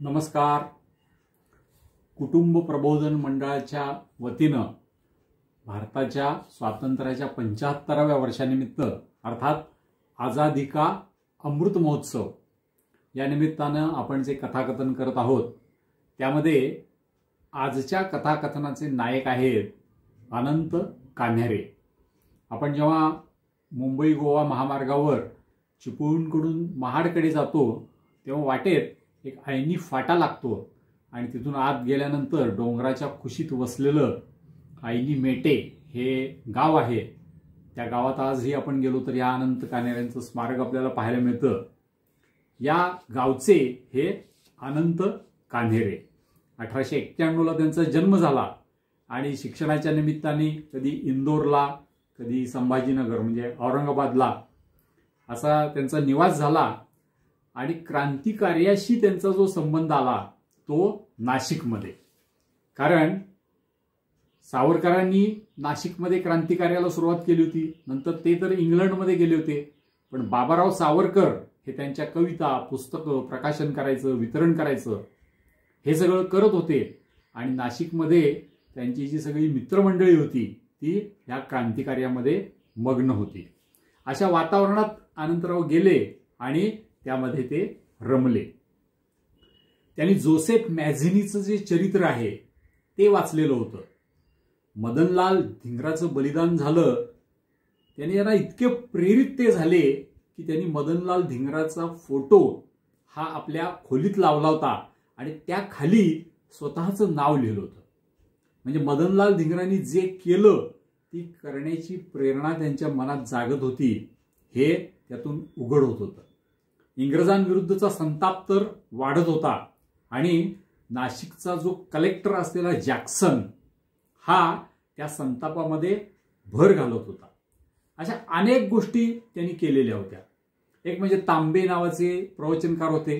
नमस्कार. कुटुंब प्रबोधन मंडळाच्या वतीनं भारताच्या स्वातंत्र्याच्या 75व्या वर्षानिमित्त अर्थात आझादी का अमृत महोत्सव या निमित्तानं आपण जे कथाकथन करत आहोत त्यामध्ये आजच्या कथाकथनाचे नायक आहेत अनंत कान्हेरे. आपण जेव्हा मुंबई गोवा महामार्गावर चिपळूणकडून महाडकडे जातो तेव्हा वाटेत एक ऐनी फाटा लागतो आणि तिथून आत गेल्यानंतर डोंगराच्या कुशीत वसलेलं ऐनी मेटे हे गाव आहे. त्या गावात आजही आपण गेलो तर या अनंत कान्हेरेंचं स्मारक आपल्याला पाहायला मिळतं. या गावचे हे अनंत कान्हेरे. 1891ला त्यांचा जन्म झाला आणि शिक्षणाच्या निमित्ताने कधी इंदोरला कधी संभाजीनगर म्हणजे औरंगाबादला असा त्यांचा निवास झाला आणि क्रांतिकार्याशी त्यांचा जो संबंध आला तो नाशिकमध्ये. कारण सावरकरांनी नाशिकमध्ये क्रांतिकार्याला सुरुवात केली होती. नंतर ते तर इंग्लंडमध्ये गेले होते, पण बाबाराव सावरकर हे त्यांच्या कविता पुस्तकं प्रकाशन करायचं वितरण करायचं हे सगळं करत होते आणि नाशिकमध्ये त्यांची जी सगळी मित्रमंडळी होती ती ह्या क्रांतिकार्यामध्ये मग्न होती. अशा वातावरणात अनंतराव गेले आणि त्यामध्ये ते रमले. त्यांनी जोसेफ मॅझिनीचं जे चरित्र आहे ते वाचलेलं होतं. मदनलाल धिंगराचं बलिदान झालं. त्यांनी यांना इतके प्रेरित ते झाले की त्यांनी मदनलाल धिंगराचा फोटो हा आपल्या खोलीत लावला होता आणि त्या खाली स्वतःचं नाव लिहिलं होतं. म्हणजे मदनलाल धिंगरांनी जे केलं ती करण्याची प्रेरणा त्यांच्या मनात जागत होती हे त्यातून उघड होत होतं. इंग्रजांविरुद्धचा संताप तर वाढत होता आणि नाशिकचा जो कलेक्टर असलेला जॅक्सन हा त्या संतापामध्ये भर घालत होता. अशा अनेक गोष्टी त्यांनी केलेल्या होत्या. एक म्हणजे तांबे नावाचे प्रवचनकार होते.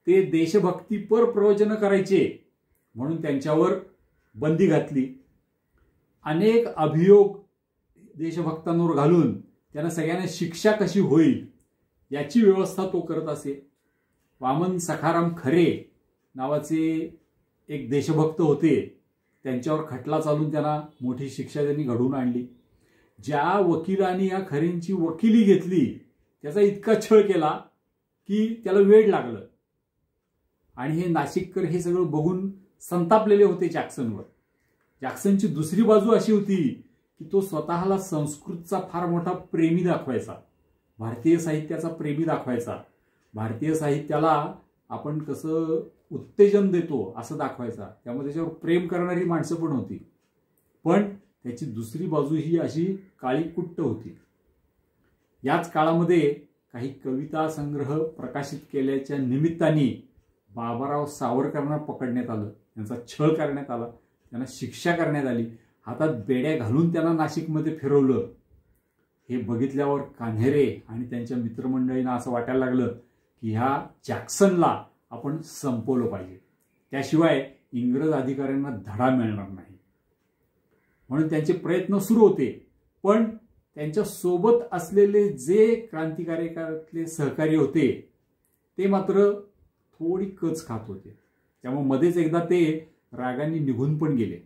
ते देशभक्तीपर प्रवचन करायचे म्हणून त्यांच्यावर बंदी घातली. अनेक अभियोग देशभक्तांवर घालून त्यांना सगळ्यांना शिक्षा कशी होईल याची व्यवस्था तो करत असे. वामन सखाराम खरे नावाचे एक देशभक्त होते. त्यांच्यावर खटला चालून त्यांना मोठी शिक्षा त्यांनी घडवून आणली. ज्या वकिलांनी या खरेंची वकिली घेतली त्याचा इतका छळ केला की त्याला वेड लागलं आणि हे नाशिककर हे सगळं बघून संतापलेले होते जॅक्सनवर. जॅक्सनची दुसरी बाजू अशी होती की तो स्वतःला संस्कृतचा फार मोठा प्रेमी दाखवायचा, भारतीय साहित्याचा प्रेमी दाखवायचा. भारतीय साहित्याला आपण कसं उत्तेजन देतो असं दाखवायचा. त्यामुळे त्याच्यावर प्रेम करणारी माणसं पण होती. पण त्याची दुसरी बाजू ही अशी काळीकुट्ट होती. याच काळामध्ये काही कविता संग्रह प्रकाशित केल्याच्या निमित्ताने बाबाराव सावरकरांना पकडण्यात आलं, त्यांचा छळ करण्यात आला, त्यांना शिक्षा करण्यात आली, हातात बेड्या घालून त्यांना नाशिकमध्ये फिरवलं. हे बघितल्यावर कान्हेरे आणि त्यांच्या मित्रमंडळींना असं वाटायला लागलं की ह्या जॅक्सनला आपण संपवलं पाहिजे, त्याशिवाय इंग्रज अधिकाऱ्यांना धडा मिळणार नाही. म्हणून त्यांचे प्रयत्न सुरू होते. पण त्यांच्या सोबत असलेले जे क्रांतिकार्यातले सहकारी होते ते मात्र थोडी कच खात होते. त्यामुळे मध्येच एकदा ते रागांनी निघून पण गेले.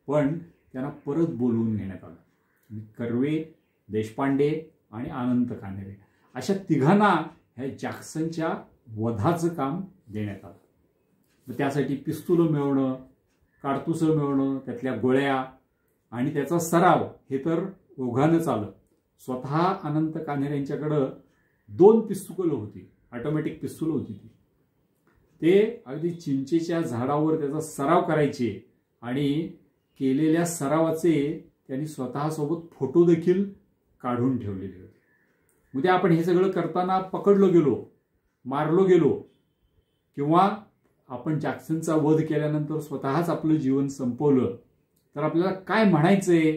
पण त्यांना परत बोलवून घेण्यात आलं. कर्वे, देशपांडे आणि अनंत कान्हेरे अशा तिघांना ह्या जॅक्सनच्या वधाचं काम देण्यात आलं. त्यासाठी पिस्तुलं मिळवणं, काडतुसं मिळवणं, त्यातल्या गोळ्या आणि त्याचा सराव हे तर ओघानंच आलं. स्वतः अनंत कान्हेरे यांच्याकडं 2 पिस्तुलं होती, ऑटोमॅटिक पिस्तुलं होती ती. ते अगदी चिंचेच्या झाडावर त्याचा सराव करायचे आणि केलेल्या सरावाचे त्यांनी स्वतःसोबत फोटो देखील काढून ठेवलेले होते. उद्या आपण हे सगळं करताना पकडलो गेलो, मारलो गेलो किंवा आपण जॅक्सनचा वध केल्यानंतर स्वतःच आपलं जीवन संपवलं तर आपल्याला काय म्हणायचंय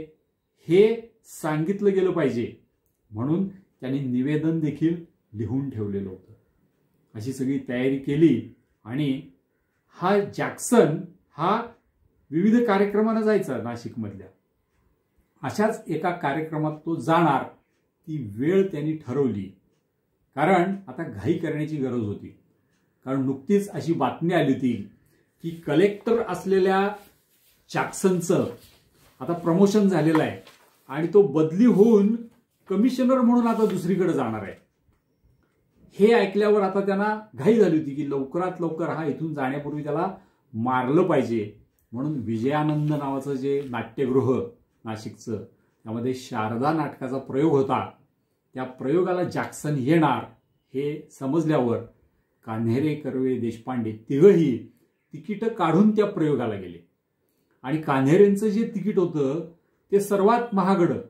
हे सांगितलं गेलं पाहिजे. म्हणून त्यांनी निवेदन देखील लिहून ठेवलेलं होतं. अशी सगळी तयारी केली आणि हा जॅक्सन हा विविध कार्यक्रमांना जायचा नाशिकमधल्या. अशाच एका कार्यक्रमात तो जाणार. ती वेळ त्यांनी ठरवली कारण आता घाई करण्याची गरज होती. कारण नुकतीच अशी बातमी आली होती की कलेक्टर असलेल्या जॅक्सनचं आता प्रमोशन झालेलं आहे आणि तो बदली होऊन कमिशनर म्हणून आता दुसरीकडे जाणार आहे। हे ऐकल्यावर आता त्यांना घाई झाली होती की लवकरात लवकर हा इथून जाण्यापूर्वी त्याला मारलं पाहिजे, म्हणून विजयानंद नावाचं जे नाट्यगृह नाशिकचं त्यामध्ये शारदा नाटकाचा प्रयोग होता, त्या प्रयोगाला जॅक्सन येणार हे समजल्यावर कान्हेरे, कर्वे, देशपांडे तिघही तिकीट काढून त्या प्रयोगाला गेले आणि कान्हेरेंचं जे तिकीट होतं ते सर्वात महागडं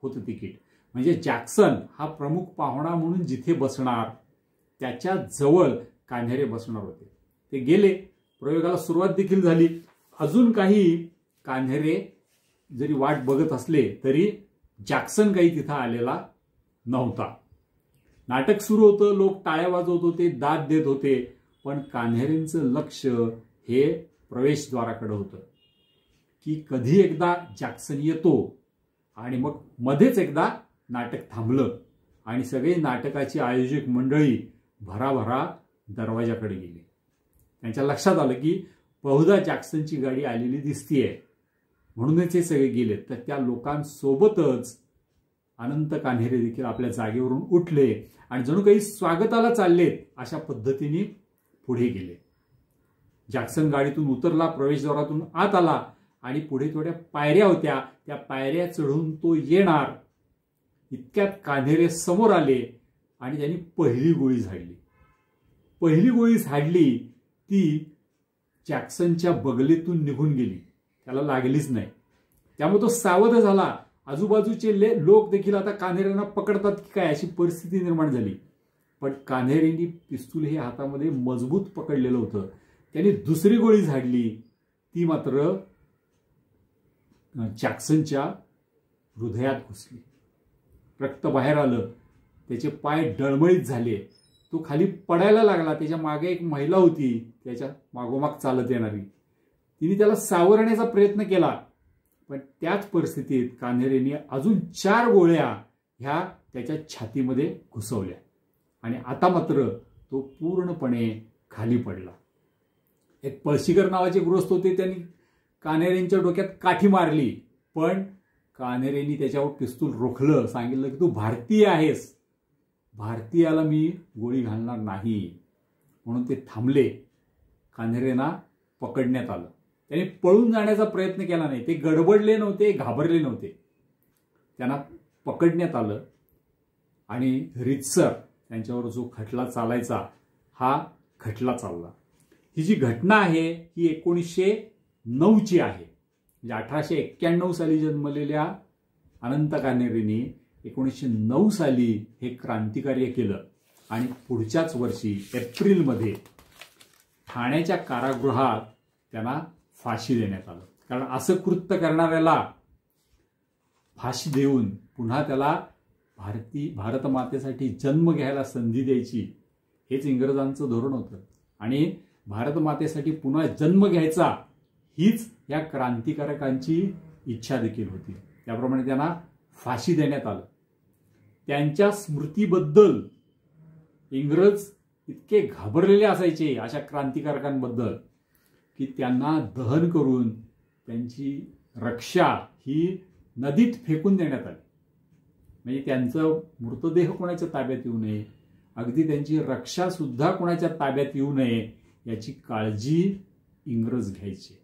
होतं तिकीट, म्हणजे जॅक्सन हा प्रमुख पाहुणा म्हणून जिथे बसणार त्याच्या जवळ कान्हेरे बसणार होते। ते गेले, प्रयोगाला सुरुवात देखील झाली। अजून काही कान्हेरे जरी वाट बघत असले तरी जॅक्सन काही तिथं आलेला नव्हता। नाटक सुरू होतं, लोक टाळ्या वाजवत होते, दाद देत होते, पण कान्हेरेंचं लक्ष हे प्रवेशद्वाराकडे होतं की कधी एकदा जॅक्सन येतो। आणि मग मध्येच एकदा नाटक थांबलं आणि सगळे नाटकाची आयोजक मंडळी भराभरा दरवाजाकडे गेली। त्यांच्या लक्षात आलं की बहुधा जॅक्सनची गाडी आलेली दिसतीये, म्हणूनच हे सगळे गेले। तर त्या लोकांसोबतच अनंत कान्हेरे देखील आपल्या जागेवरून उठले आणि जणू काही स्वागताला चाललेत अशा पद्धतीने पुढे गेले। जॅक्सन गाडीतून उतरला, प्रवेशद्वारातून आत आला आणि पुढे थोड्या पायऱ्या होत्या, त्या पायऱ्या चढून तो येणार इतक्यात कान्हेरे समोर आले आणि त्यांनी पहिली गोळी झाडली। पहिली गोळी झाडली ती जॅक्सनच्या बगलेतून निघून गेली, त्याला लागलीच नाही। त्यामुळे तो सावध झाला। आजूबाजूचे लोक देखील आता कान्हेरेंना पकडतात की काय अशी परिस्थिती निर्माण झाली, पण कान्हेरेंनी पिस्तूल हे हातामध्ये मजबूत पकडलेलं होतं। त्यांनी दुसरी गोळी झाडली, ती मात्र जॅक्सनच्या हृदयात घुसली, रक्त बाहेर आलं, त्याचे पाय डळमळीत झाले, तो खाली पडायला लागला। त्याच्या मागे एक महिला होती, त्याच्या मागोमाग चालत येणारी, तिने त्याला सावरण्याचा प्रयत्न केला, पण त्याच परिस्थितीत कान्हेरेंनी अजून 4 गोळ्या ह्या त्याच्या छातीमध्ये घुसवल्या आणि आता मात्र तो पूर्णपणे खाली पडला। एक पळशीकर नावाचे गृहस्थ होते, त्यांनी कान्हेरेंच्या डोक्यात काठी मारली, पण कान्हेरेंनी त्याच्यावर पिस्तूल रोखलं, सांगितलं की तू भारतीय आहेस, भारतीयाला मी गोळी घालणार नाही, म्हणून ते थांबले। कान्हेरेंना पकडण्यात आलं, त्यांनी पळून जाण्याचा प्रयत्न केला नाही, ते गडबडले नव्हते, घाबरले नव्हते, त्यांना पकडण्यात आलं आणि रीतसर त्यांच्यावर जो खटला चालायचा हा खटला चालला। ही जी घटना आहे ही 1909ची आहे, म्हणजे 1891 साली जन्मलेल्या अनंत कान्हेरेंनी 1909 साली हे क्रांतिकार्य केलं आणि पुढच्याच वर्षी एप्रिलमध्ये ठाण्याच्या कारागृहात त्यांना फाशी देण्यात आलं। कारण असं कृत्य करणाऱ्याला फाशी देऊन पुन्हा त्याला भारत मातेसाठी जन्म घ्यायला संधी द्यायची, हेच इंग्रजांचं धोरण होतं आणि भारत मातेसाठी पुन्हा जन्म घ्यायचा हीच या क्रांतिकारकांची इच्छा देखील होती। त्याप्रमाणे त्यांना फाशी देण्यात आलं। त्यांच्या स्मृतीबद्दल इंग्रज इतके घाबरलेले असायचे अशा क्रांतिकारकांबद्दल की त्यांना दहन करून त्यांची रक्षा ही नदीत फेकून देण्यात आली, म्हणजे त्यांचं मृतदेह कोणाच्या ताब्यात येऊ नये, अगदी त्यांची रक्षा सुद्धा कोणाच्या ताब्यात येऊ नये याची काळजी इंग्रज घ्यायचे।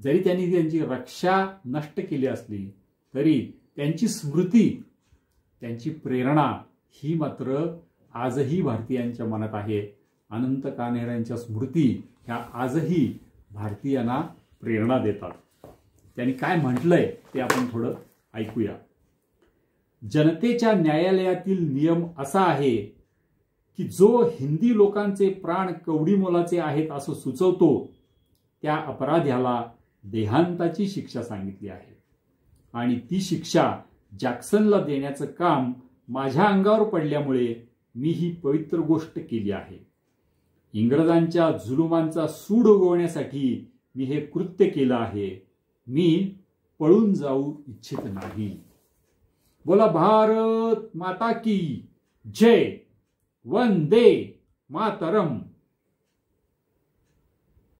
जरी त्यांनी त्यांची रक्षा नष्ट केली असली तरी त्यांची स्मृती, त्यांची प्रेरणा ही मात्र आजही भारतीयांच्या मनात आहे। अनंत कान्हेरेंच्या स्मृती ह्या आजही भारतीयांना प्रेरणा देतात। त्यांनी काय म्हटलंय ते आपण थोडं ऐकूया। जनतेच्या न्यायालयातील नियम असा आहे की जो हिंदी लोकांचे प्राण कवडी मोलाचे आहेत असं सुचवतो त्या अपराध्याला देहांताची शिक्षा सांगितली आहे आणि ती शिक्षा जॅक्सनला देण्याचं काम माझ्या अंगावर पडल्यामुळे मी ही पवित्र गोष्ट केली आहे। इंग्रजांच्या जुलुमांचा सूड उगवण्यासाठी मी हे कृत्य केलं आहे, मी पळून जाऊ इच्छित नाही। बोला भारत माता की जय, वंदे मातरम.